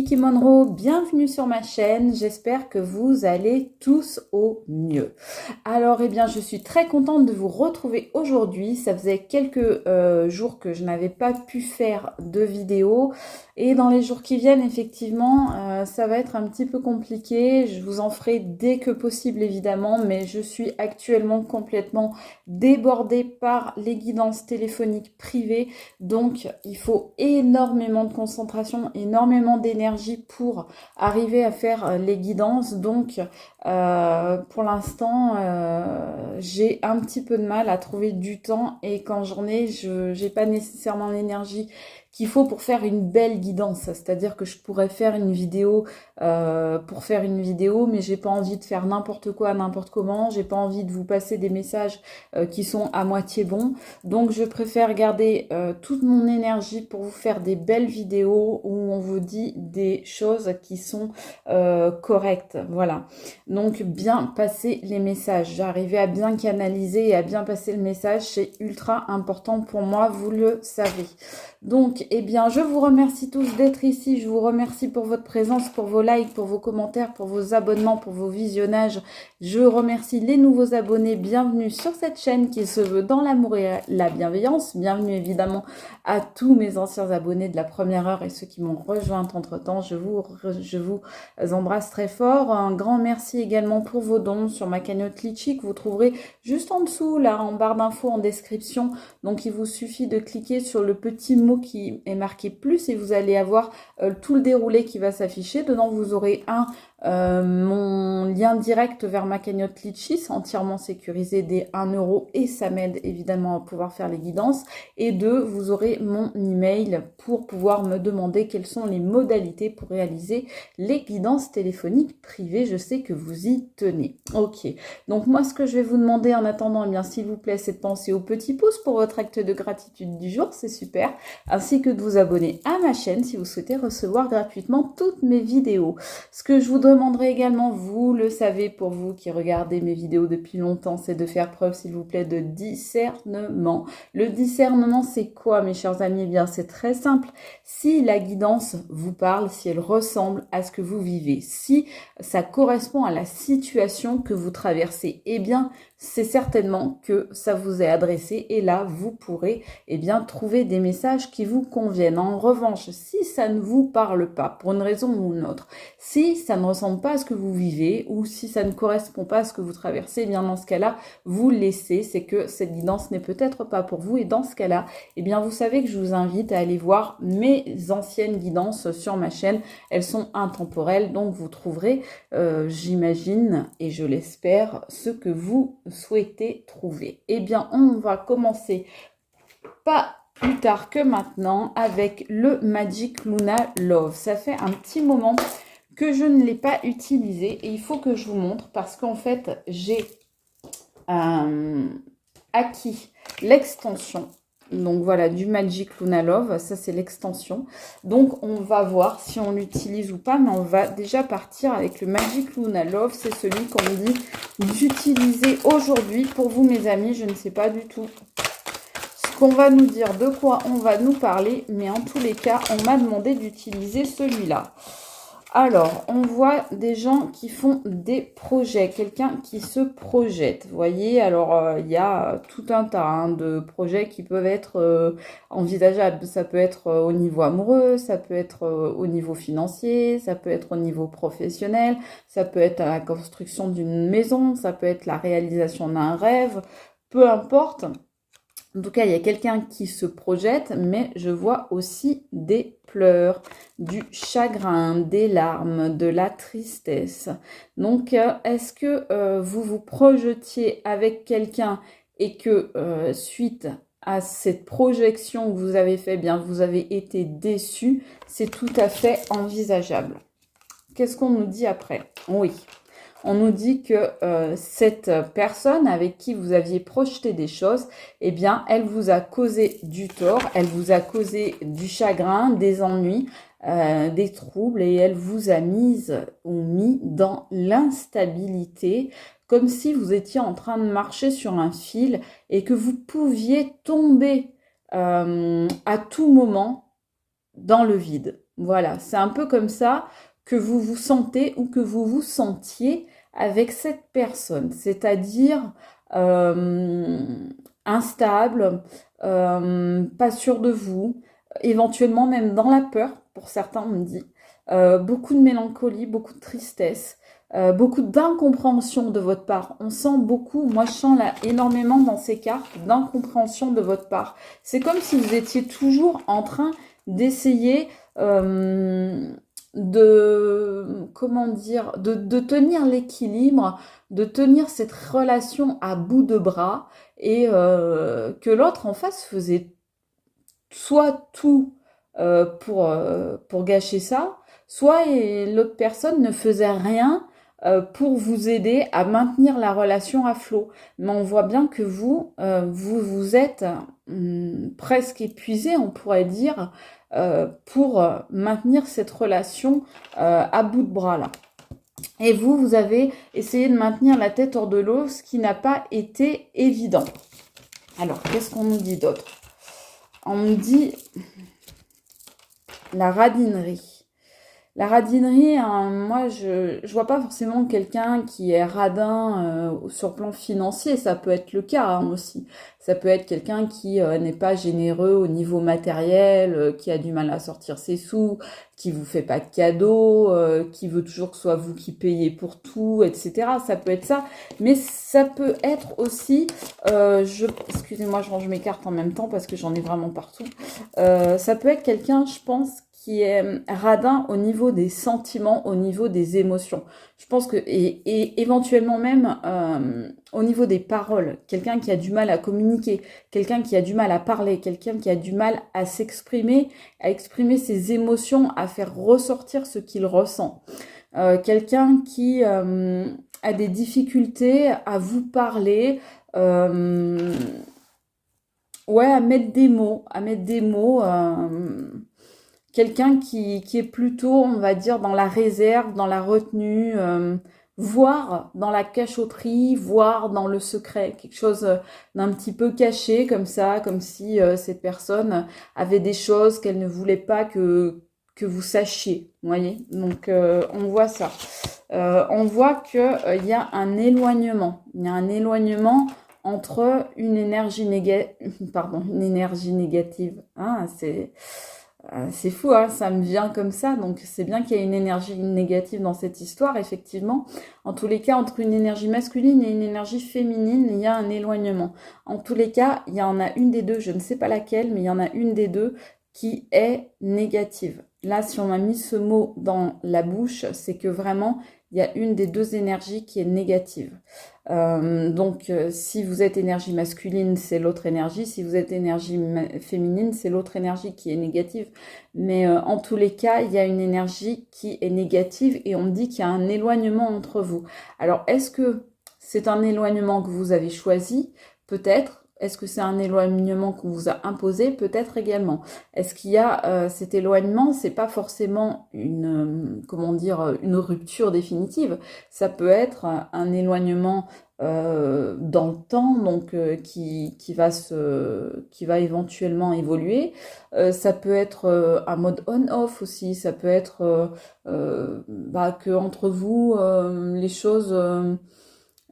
Kiki Monroe, bienvenue sur ma chaîne, j'espère que vous allez tous au mieux. Alors je suis très contente de vous retrouver aujourd'hui, ça faisait quelques jours que je n'avais pas pu faire de vidéo et dans les jours qui viennent effectivement ça va être un petit peu compliqué, je vous en ferai dès que possible évidemment, mais je suis actuellement complètement débordée par les guidances téléphoniques privées, donc il faut énormément de concentration, énormément d'énergie pour arriver à faire les guidances. Donc pour l'instant j'ai un petit peu de mal à trouver du temps, et quand j'en ai, je n'ai pas nécessairement l'énergie qu'il faut pour faire une belle guidance. C'est-à-dire que je pourrais faire une vidéo pour faire une vidéo, mais j'ai pas envie de faire n'importe quoi, n'importe comment. J'ai pas envie de vous passer des messages qui sont à moitié bons. Donc je préfère garder toute mon énergie pour vous faire des belles vidéos où on vous dit des choses qui sont correctes. Voilà. Donc bien passer les messages. J'arrivais à bien canaliser et à bien passer le message. C'est ultra important pour moi, vous le savez. Donc, je vous remercie tous d'être ici. Je vous remercie pour votre présence, pour vos likes, pour vos commentaires, pour vos abonnements, pour vos visionnages. Je remercie les nouveaux abonnés. Bienvenue sur cette chaîne qui se veut dans l'amour et la bienveillance. Bienvenue évidemment à tous mes anciens abonnés de la première heure et ceux qui m'ont rejoint entre-temps. Je vous embrasse très fort. Un grand merci également pour vos dons sur ma cagnotte Litchi que vous trouverez juste en dessous, là, en barre d'infos, en description. Donc, il vous suffit de cliquer sur le petit mot qui est marqué plus et vous allez avoir tout le déroulé qui va s'afficher. Dedans, vous aurez mon lien direct vers ma cagnotte Litchi, c'est entièrement sécurisé des 1 € et ça m'aide évidemment à pouvoir faire les guidances. Et 2, vous aurez mon email pour pouvoir me demander quelles sont les modalités pour réaliser les guidances téléphoniques privées. Je sais que vous y tenez. Ok, donc moi ce que je vais vous demander en attendant, s'il vous plaît, c'est de penser au petit pouce pour votre acte de gratitude du jour, c'est super, ainsi que de vous abonner à ma chaîne si vous souhaitez recevoir gratuitement toutes mes vidéos. Ce que je vous demanderai également, vous le savez, pour vous qui regardez mes vidéos depuis longtemps, c'est de faire preuve, s'il vous plaît, de discernement. Le discernement, c'est quoi, mes chers amis? C'est très simple. Si la guidance vous parle, si elle ressemble à ce que vous vivez, si ça correspond à la situation que vous traversez, c'est certainement que ça vous est adressé et là, vous pourrez trouver des messages qui vous conviennent. En revanche, si ça ne vous parle pas, pour une raison ou une autre, si ça ne ressemble pas à ce que vous vivez ou si ça ne correspond pas à ce que vous traversez, dans ce cas-là, vous laissez, c'est que cette guidance n'est peut-être pas pour vous. Et dans ce cas-là, vous savez que je vous invite à aller voir mes anciennes guidances sur ma chaîne. Elles sont intemporelles, donc vous trouverez, j'imagine et je l'espère, ce que vous souhaitez trouver. On va commencer pas plus tard que maintenant avec le Magic Luna Love. Ça fait un petit moment que je ne l'ai pas utilisé et il faut que je vous montre parce qu'en fait j'ai acquis l'extension. Donc voilà, du Magic Luna Love, ça c'est l'extension. Donc on va voir si on l'utilise ou pas, mais on va déjà partir avec le Magic Luna Love. C'est celui qu'on me dit d'utiliser aujourd'hui. Pour vous mes amis, je ne sais pas du tout ce qu'on va nous dire, de quoi on va nous parler, mais en tous les cas, on m'a demandé d'utiliser celui-là. Alors, on voit des gens qui font des projets, quelqu'un qui se projette, vous voyez. Alors, il y a tout un tas de projets qui peuvent être envisageables. Ça peut être au niveau amoureux, ça peut être au niveau financier, ça peut être au niveau professionnel, ça peut être à la construction d'une maison, ça peut être la réalisation d'un rêve, peu importe. En tout cas, il y a quelqu'un qui se projette, mais je vois aussi des pleurs, du chagrin, des larmes, de la tristesse. Donc, est-ce que vous vous projetiez avec quelqu'un et que suite à cette projection que vous avez fait, vous avez été déçu? C'est tout à fait envisageable. Qu'est-ce qu'on nous dit après? Oui. On nous dit que cette personne avec qui vous aviez projeté des choses, elle vous a causé du tort, elle vous a causé du chagrin, des ennuis, des troubles, et elle vous a mis dans l'instabilité, comme si vous étiez en train de marcher sur un fil et que vous pouviez tomber à tout moment dans le vide. Voilà, c'est un peu comme ça que vous vous sentez ou que vous vous sentiez avec cette personne, c'est-à-dire euh, instable, pas sûr de vous, éventuellement même dans la peur, pour certains on me dit, beaucoup de mélancolie, beaucoup de tristesse, beaucoup d'incompréhension de votre part. On sent beaucoup, moi je sens là énormément dans ces cartes d'incompréhension de votre part. C'est comme si vous étiez toujours en train d'essayer euh, comment dire, de tenir l'équilibre, de tenir cette relation à bout de bras et que l'autre en face faisait soit tout pour gâcher ça, soit l'autre personne ne faisait rien pour vous aider à maintenir la relation à flot. Mais on voit bien que vous êtes presque épuisé, on pourrait dire, pour maintenir cette relation à bout de bras là. Et vous avez essayé de maintenir la tête hors de l'eau, ce qui n'a pas été évident. Alors, qu'est-ce qu'on nous dit d'autre? On nous dit la radinerie. La radinerie, hein, moi, je vois pas forcément quelqu'un qui est radin sur le plan financier. Ça peut être le cas hein, aussi. Ça peut être quelqu'un qui n'est pas généreux au niveau matériel, qui a du mal à sortir ses sous, qui vous fait pas de cadeaux, qui veut toujours que ce soit vous qui payez pour tout, etc. Ça peut être ça. Mais ça peut être aussi, excusez-moi, je range mes cartes en même temps parce que j'en ai vraiment partout. Ça peut être quelqu'un, je pense, qui est radin au niveau des sentiments, au niveau des émotions. Je pense que, et éventuellement même au niveau des paroles, quelqu'un qui a du mal à communiquer, quelqu'un qui a du mal à parler, quelqu'un qui a du mal à s'exprimer, à exprimer ses émotions, à faire ressortir ce qu'il ressent. Quelqu'un qui a des difficultés à vous parler, ouais, à mettre des mots, quelqu'un qui est plutôt, on va dire, dans la réserve, dans la retenue, voire dans la cachotterie, voire dans le secret, quelque chose d'un petit peu caché comme ça, comme si cette personne avait des choses qu'elle ne voulait pas que vous sachiez, vous voyez. Donc on voit ça. On voit qu'il y a un éloignement. Il y a un éloignement entre une énergie une énergie négative. Hein, c'est fou, hein, ça me vient comme ça, donc c'est bien qu'il y ait une énergie négative dans cette histoire, effectivement. En tous les cas, entre une énergie masculine et une énergie féminine, il y a un éloignement. En tous les cas, il y en a une des deux, je ne sais pas laquelle, mais il y en a une des deux qui est négative. Là, si on m'a mis ce mot dans la bouche, c'est que vraiment, il y a une des deux énergies qui est négative. Donc, si vous êtes énergie masculine, c'est l'autre énergie. Si vous êtes énergie féminine, c'est l'autre énergie qui est négative. Mais en tous les cas, il y a une énergie qui est négative et on me dit qu'il y a un éloignement entre vous. Alors, est-ce que c'est un éloignement que vous avez choisi? Peut-être. Est-ce que c'est un éloignement qu'on vous a imposé? Peut-être également. Est-ce qu'il y a cet éloignement? C'est pas forcément comment dire, une rupture définitive. Ça peut être un éloignement dans le temps, donc qui va éventuellement évoluer. Ça peut être un mode on-off aussi. Ça peut être que entre vous les choses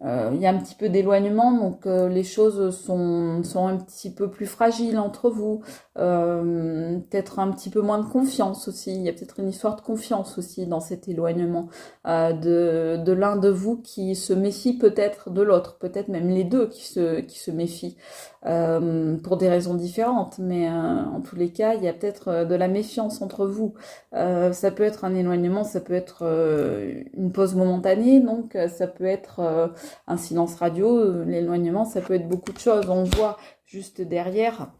il y a un petit peu d'éloignement, donc les choses sont un petit peu plus fragiles entre vous. Peut-être un petit peu moins de confiance aussi. Il y a peut-être une histoire de confiance aussi dans cet éloignement de l'un de vous qui se méfie peut-être de l'autre, peut-être même les deux qui se méfient pour des raisons différentes. Mais en tous les cas, il y a peut-être de la méfiance entre vous. Ça peut être un éloignement, ça peut être une pause momentanée, donc ça peut être un silence radio, l'éloignement, ça peut être beaucoup de choses. On voit juste derrière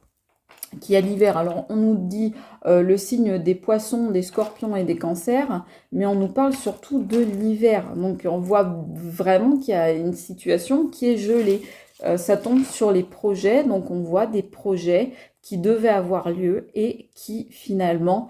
qu'il y a l'hiver. Alors on nous dit le signe des poissons, des scorpions et des cancers, mais on nous parle surtout de l'hiver. Donc on voit vraiment qu'il y a une situation qui est gelée. Ça tombe sur les projets, donc on voit des projets qui devaient avoir lieu et qui finalement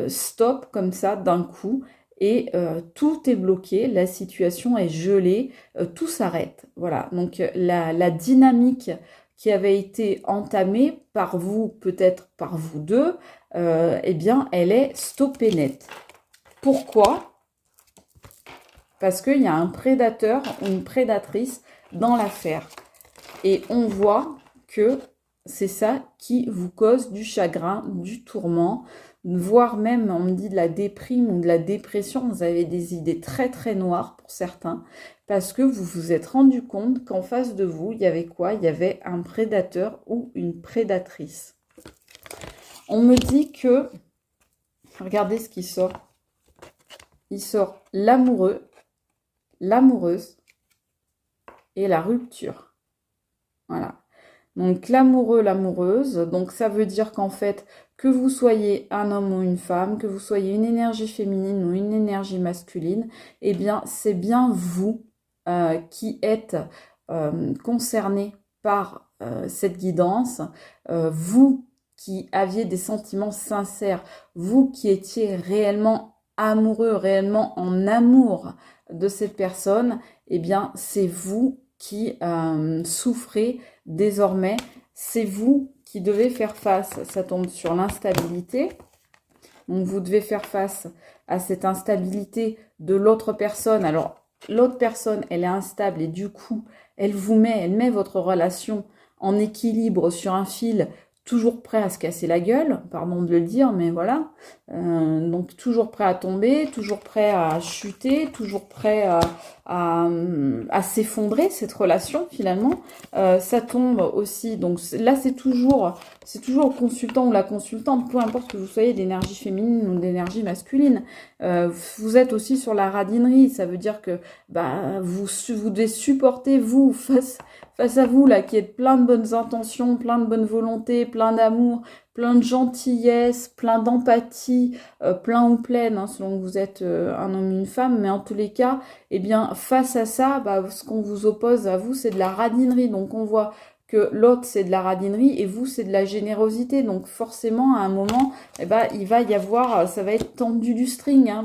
stoppent comme ça d'un coup. Et tout est bloqué, la situation est gelée, tout s'arrête. Voilà, donc la dynamique qui avait été entamée par vous, peut-être par vous deux, eh bien, elle est stoppée net. Pourquoi? Parce qu'il y a un prédateur ou une prédatrice dans l'affaire. Et on voit que c'est ça qui vous cause du chagrin, du tourment, voire même, on me dit, de la déprime ou de la dépression. Vous avez des idées très très noires pour certains, parce que vous vous êtes rendu compte qu'en face de vous, il y avait quoi? Il y avait un prédateur ou une prédatrice. On me dit que, regardez ce qui sort. Il sort l'amoureux, l'amoureuse et la rupture. Voilà. Donc l'amoureux, l'amoureuse, donc ça veut dire qu'en fait, que vous soyez un homme ou une femme, que vous soyez une énergie féminine ou une énergie masculine, eh bien c'est bien vous qui êtes concerné par cette guidance, vous qui aviez des sentiments sincères, vous qui étiez réellement amoureux, réellement en amour de cette personne, eh bien c'est vous qui souffrez désormais, c'est vous qui devez faire face, ça tombe sur l'instabilité, donc vous devez faire face à cette instabilité de l'autre personne. Alors l'autre personne, elle est instable et du coup, elle met votre relation en équilibre sur un fil, toujours prêt à se casser la gueule, pardon de le dire, mais voilà. Donc toujours prêt à tomber, toujours prêt à chuter, toujours prêt à s'effondrer, cette relation finalement. Ça tombe aussi, donc là c'est toujours le consultant ou la consultante, peu importe que vous soyez d'énergie féminine ou d'énergie masculine. Vous êtes aussi sur la radinerie, ça veut dire que vous devez supporter vous face à vous là qui êtes plein de bonnes intentions, plein de bonne volonté, plein d'amour, plein de gentillesse, plein d'empathie, plein ou pleine, hein, selon que vous êtes un homme ou une femme, mais en tous les cas, eh bien, face à ça, ce qu'on vous oppose à vous, c'est de la radinerie. Donc on voit que l'autre, c'est de la radinerie et vous, c'est de la générosité. Donc forcément, à un moment, il va y avoir, ça va être tendu du string, hein.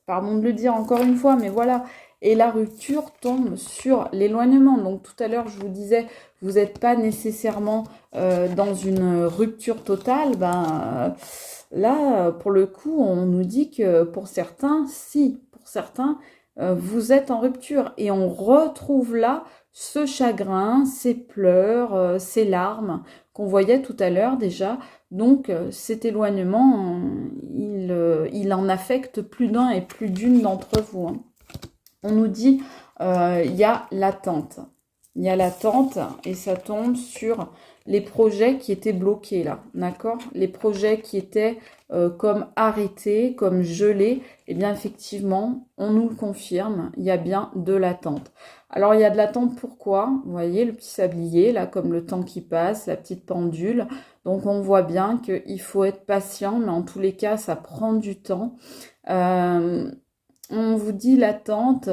Pardon de le dire encore une fois, mais voilà. Et la rupture tombe sur l'éloignement. Donc tout à l'heure, je vous disais, vous n'êtes pas nécessairement dans une rupture totale. Là, pour le coup, on nous dit que pour certains, vous êtes en rupture. Et on retrouve là ce chagrin, ces pleurs, ces larmes qu'on voyait tout à l'heure déjà. Donc cet éloignement, il en affecte plus d'un et plus d'une d'entre vous, hein. On nous dit, il y a l'attente. Il y a l'attente et ça tombe sur les projets qui étaient bloqués là, d'accord? Les projets qui étaient comme arrêtés, comme gelés. Eh bien, effectivement, on nous le confirme, il y a bien de l'attente. Alors, il y a de l'attente, pourquoi? Vous voyez, le petit sablier, là, comme le temps qui passe, la petite pendule. Donc, on voit bien qu'il faut être patient, mais en tous les cas, ça prend du temps. On vous dit l'attente,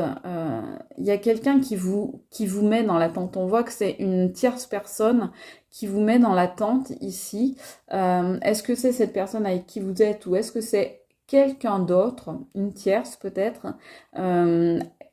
il y a quelqu'un qui vous met dans l'attente. On voit que c'est une tierce personne qui vous met dans l'attente ici. Est-ce que c'est cette personne avec qui vous êtes ou est-ce que c'est quelqu'un d'autre, une tierce peut-être,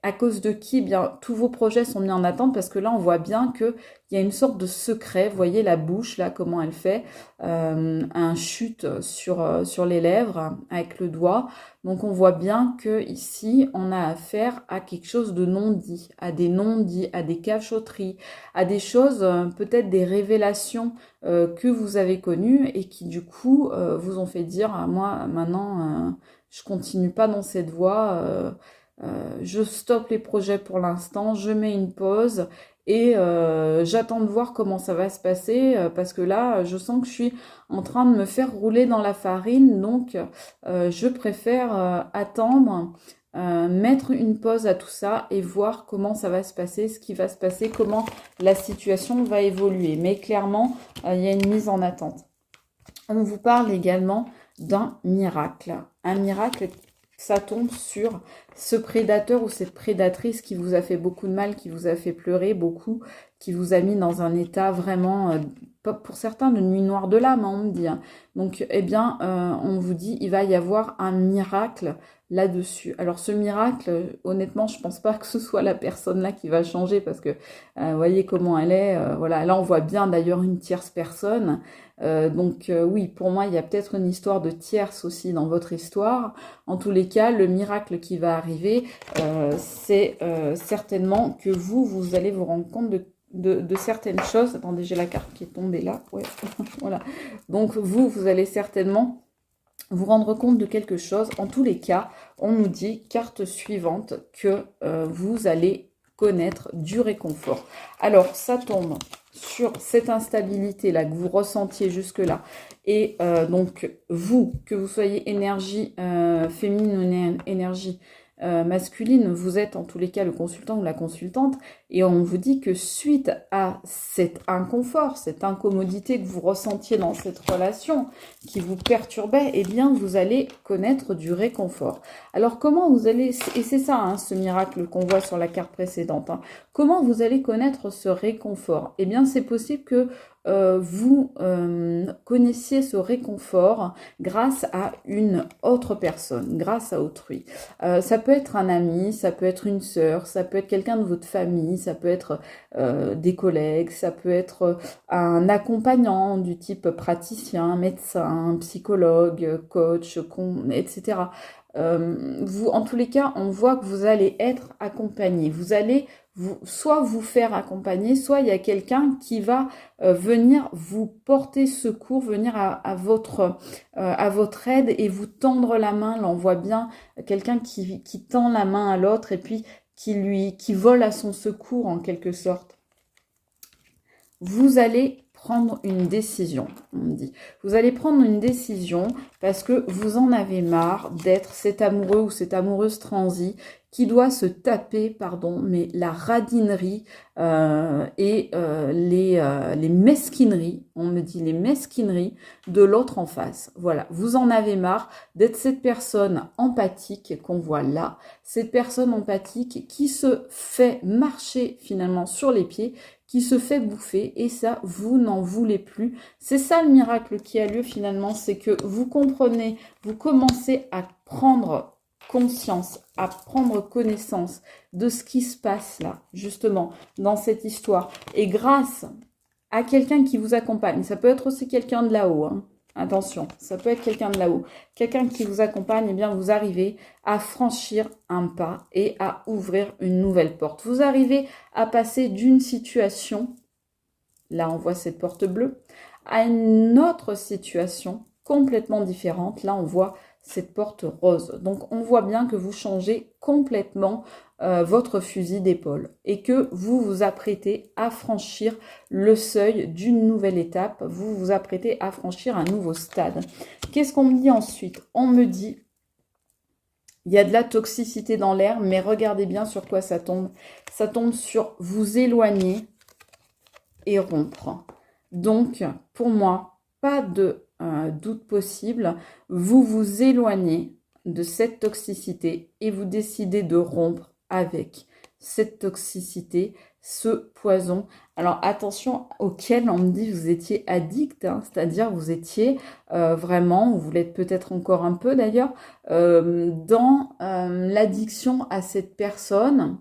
à cause de qui, eh bien, tous vos projets sont mis en attente parce que là, on voit bien qu'il y a une sorte de secret. Vous voyez la bouche, là, comment elle fait, un chute sur les lèvres avec le doigt. Donc, on voit bien que ici, on a affaire à quelque chose de non-dit, à des non-dits, à des cachotteries, à des choses, peut-être des révélations que vous avez connues et qui, du coup, vous ont fait dire, moi, maintenant, je continue pas dans cette voie, je stoppe les projets pour l'instant, je mets une pause et j'attends de voir comment ça va se passer parce que là, je sens que je suis en train de me faire rouler dans la farine, donc je préfère attendre, mettre une pause à tout ça et voir comment ça va se passer, ce qui va se passer, comment la situation va évoluer. Mais clairement, il y a une mise en attente. On vous parle également d'un miracle. Un miracle, ça tombe sur ce prédateur ou cette prédatrice qui vous a fait beaucoup de mal, qui vous a fait pleurer beaucoup, qui vous a mis dans un état vraiment, pour certains, de nuit noire de l'âme, hein, on me dit. Donc, eh bien, on vous dit, il va y avoir un miracle là-dessus. Alors ce miracle, honnêtement, je pense pas que ce soit la personne là qui va changer parce que vous voyez comment elle est. Voilà, là on voit bien d'ailleurs une tierce personne. Donc oui, pour moi, il y a peut-être une histoire de tierce aussi dans votre histoire. En tous les cas, le miracle qui va arriver, c'est certainement que vous allez vous rendre compte de certaines choses. Attendez, j'ai la carte qui est tombée là. Ouais, voilà. Donc vous allez certainement vous rendre compte de quelque chose. En tous les cas, on nous dit, carte suivante, que vous allez connaître du réconfort. Alors, ça tombe sur cette instabilité-là que vous ressentiez jusque-là. Et donc, vous, que vous soyez énergie féminine ou énergie masculine, vous êtes en tous les cas le consultant ou la consultante, et on vous dit que suite à cet inconfort, cette incommodité que vous ressentiez dans cette relation qui vous perturbait, eh bien vous allez connaître du réconfort. Alors comment vous allez, et c'est ça hein, ce miracle qu'on voit sur la carte précédente, hein, comment vous allez connaître ce réconfort? Eh bien c'est possible que vous connaissiez ce réconfort grâce à une autre personne, grâce à autrui. Ça peut être un ami, ça peut être une sœur, ça peut être quelqu'un de votre famille, ça peut être des collègues, ça peut être un accompagnant du type praticien, médecin, psychologue, coach, etc. En tous les cas, on voit que vous allez être accompagné. Vous allez soit vous faire accompagner, soit il y a quelqu'un qui va venir vous porter secours, venir à votre aide et vous tendre la main. Là, on voit bien quelqu'un qui tend la main à l'autre et puis qui vole à son secours en quelque sorte. Vous allez prendre une décision, on me dit. Vous allez prendre une décision parce que vous en avez marre d'être cet amoureux ou cette amoureuse transie qui doit se taper, pardon, mais la radinerie et les mesquineries, on me dit les mesquineries de l'autre en face. Voilà, vous en avez marre d'être cette personne empathique qu'on voit là, cette personne empathique qui se fait marcher finalement sur les pieds, qui se fait bouffer et ça, vous n'en voulez plus. C'est ça le miracle qui a lieu finalement, c'est que vous comprenez, vous commencez à prendre conscience, à prendre connaissance de ce qui se passe là, justement, dans cette histoire. Et grâce à quelqu'un qui vous accompagne, ça peut être aussi quelqu'un de là-haut, hein. Attention, ça peut être quelqu'un de là-haut. Quelqu'un qui vous accompagne, eh bien, vous arrivez à franchir un pas et à ouvrir une nouvelle porte. Vous arrivez à passer d'une situation, là on voit cette porte bleue, à une autre situation complètement différente. Là on voit cette porte rose. Donc on voit bien que vous changez complètement votre fusil d'épaule et que vous vous apprêtez à franchir le seuil d'une nouvelle étape, vous vous apprêtez à franchir un nouveau stade. Qu'est-ce qu'on me dit ensuite? On me dit, il y a de la toxicité dans l'air, mais regardez bien sur quoi ça tombe. Ça tombe sur vous éloigner et rompre. Donc, pour moi, pas de doute possible, vous vous éloignez de cette toxicité et vous décidez de rompre avec cette toxicité, ce poison. Alors attention, auquel on me dit vous étiez addict, hein, c'est-à-dire vous étiez vraiment, vous l'êtes peut-être encore un peu d'ailleurs, dans l'addiction à cette personne.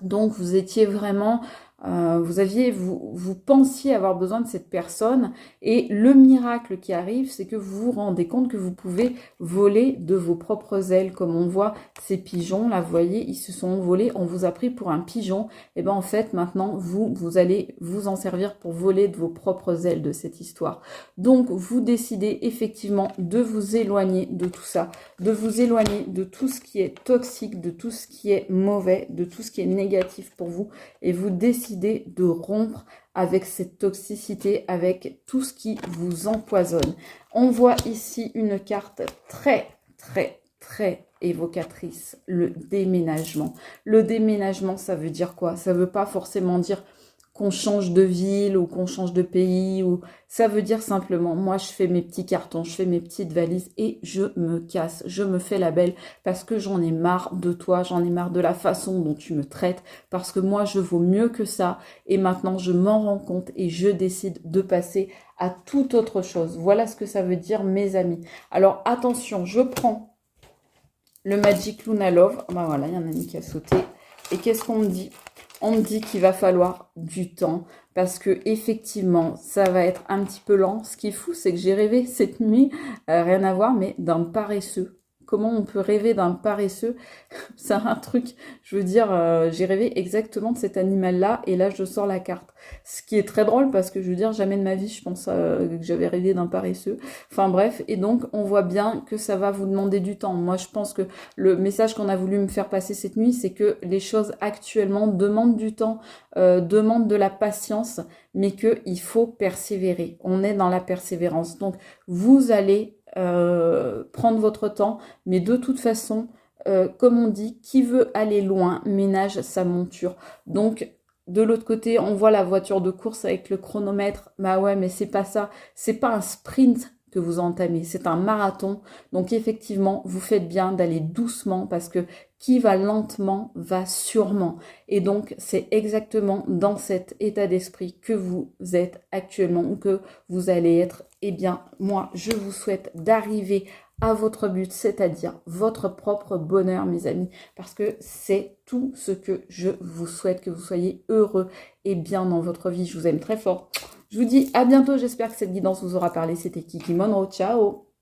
Donc vous étiez vraiment, vous pensiez avoir besoin de cette personne et le miracle qui arrive, c'est que vous vous rendez compte que vous pouvez voler de vos propres ailes, comme on voit ces pigeons, là vous voyez, ils se sont envolés, on vous a pris pour un pigeon, et bien en fait maintenant vous allez vous en servir pour voler de vos propres ailes de cette histoire. Donc vous décidez effectivement de vous éloigner de tout ça, de vous éloigner de tout ce qui est toxique, de tout ce qui est mauvais, de tout ce qui est négatif pour vous, et vous décidez de rompre avec cette toxicité, avec tout ce qui vous empoisonne. On voit ici une carte très, très, très évocatrice, le déménagement. Le déménagement, ça veut dire quoi? Ça veut pas forcément dire qu'on change de ville ou qu'on change de pays, ou ça veut dire simplement, moi je fais mes petits cartons, je fais mes petites valises et je me casse, je me fais la belle parce que j'en ai marre de toi, j'en ai marre de la façon dont tu me traites, parce que moi je vaux mieux que ça et maintenant je m'en rends compte et je décide de passer à toute autre chose. Voilà ce que ça veut dire mes amis. Alors attention, je prends le Magic Luna Love. Ben voilà, il y en a une qui a sauté. Et qu'est-ce qu'on me dit? On me dit qu'il va falloir du temps parce que effectivement, ça va être un petit peu lent. Ce qui est fou, c'est que j'ai rêvé cette nuit, rien à voir, mais d'un paresseux. Comment on peut rêver d'un paresseux? C'est un truc, je veux dire, j'ai rêvé exactement de cet animal-là et là, je sors la carte. Ce qui est très drôle parce que je veux dire, jamais de ma vie, je pense que j'avais rêvé d'un paresseux. Enfin bref, et donc, on voit bien que ça va vous demander du temps. Moi, je pense que le message qu'on a voulu me faire passer cette nuit, c'est que les choses actuellement demandent du temps, demandent de la patience, mais qu'il faut persévérer. On est dans la persévérance. Donc, vous allez prendre votre temps, mais de toute façon, comme on dit, qui veut aller loin ménage sa monture. Donc, de l'autre côté, on voit la voiture de course avec le chronomètre. Bah ouais, mais c'est pas ça. C'est pas un sprint que vous entamez, c'est un marathon. Donc effectivement, vous faites bien d'aller doucement parce que qui va lentement va sûrement. Et donc, c'est exactement dans cet état d'esprit que vous êtes actuellement ou que vous allez être. Eh bien, moi, je vous souhaite d'arriver à votre but, c'est-à-dire votre propre bonheur, mes amis, parce que c'est tout ce que je vous souhaite, que vous soyez heureux et bien dans votre vie. Je vous aime très fort. Je vous dis à bientôt, j'espère que cette guidance vous aura parlé. C'était Kiki Monroe, ciao!